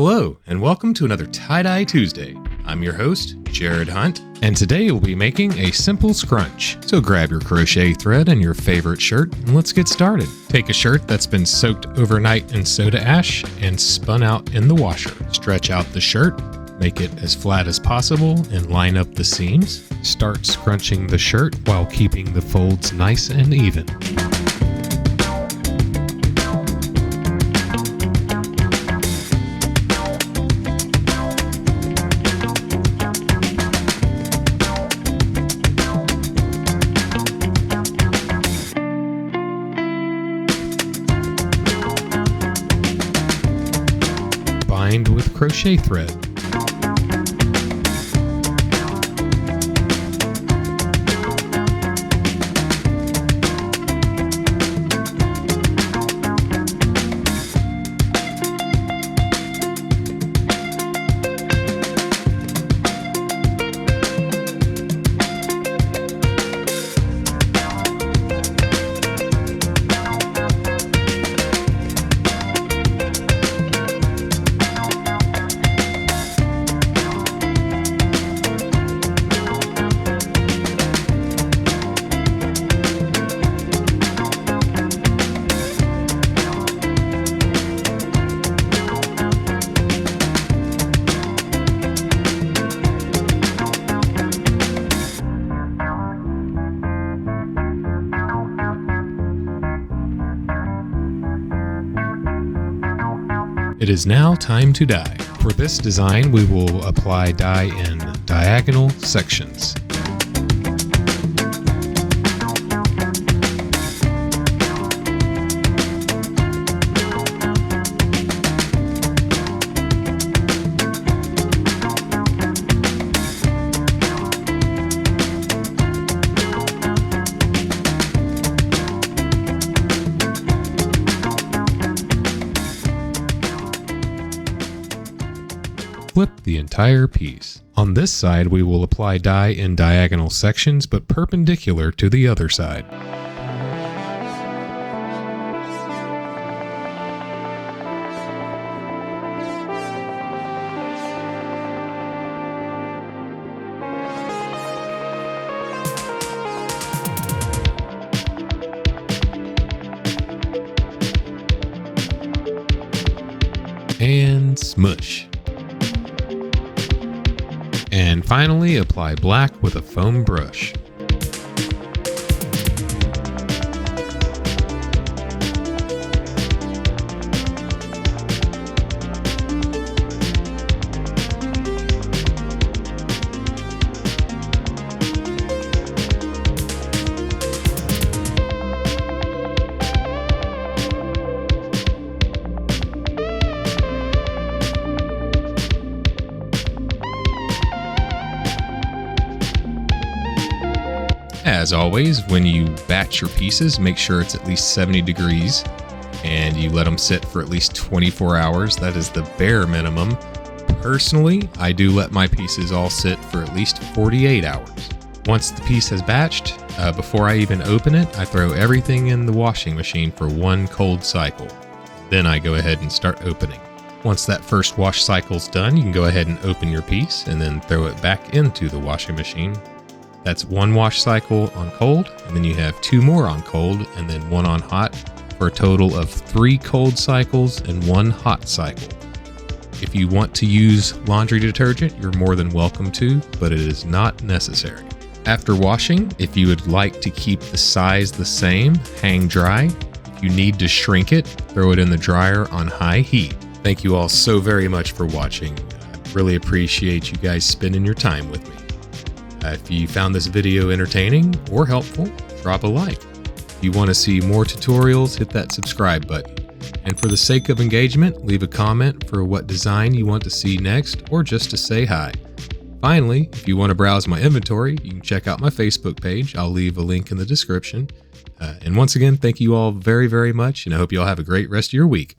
Hello, and welcome to another Tie-Dye Tuesday. I'm your host, Jared Hunt, and today we'll be making a simple scrunch. So grab your crochet thread and your favorite shirt, and let's get started. Take a shirt that's been soaked overnight in soda ash and spun out in the washer. Stretch out the shirt, make it as flat as possible, and line up the seams. Start scrunching the shirt while keeping the folds nice and even. Bind with crochet thread. It is now time to dye. For this design, we will apply dye in diagonal sections. Flip the entire piece. On this side, we will apply dye in diagonal sections, but perpendicular to the other side. And smush. And finally, apply black with a foam brush. As always, when you batch your pieces, make sure it's at least 70 degrees and you let them sit for at least 24 hours. That is the bare minimum. Personally, I do let my pieces all sit for at least 48 hours. Once the piece has batched, before I even open it, I throw everything in the washing machine for one cold cycle. Then I go ahead and start opening. Once that first wash cycle's done, you can go ahead and open your piece and then throw it back into the washing machine. That's one wash cycle on cold, and then you have two more on cold, and then one on hot, for a total of 3 cold cycles and 1 hot cycle. If you want to use laundry detergent, you're more than welcome to, but it is not necessary. After washing, if you would like to keep the size the same, hang dry. If you need to shrink it, throw it in the dryer on high heat. Thank you all so very much for watching. I really appreciate you guys spending your time with me. If you found this video entertaining or helpful, drop a like. If you want to see more tutorials, hit that subscribe button. And for the sake of engagement, leave a comment for what design you want to see next or just to say hi. Finally, if you want to browse my inventory, you can check out my Facebook page. I'll leave a link in the description. And once again, thank you all very, very much, and I hope you all have a great rest of your week.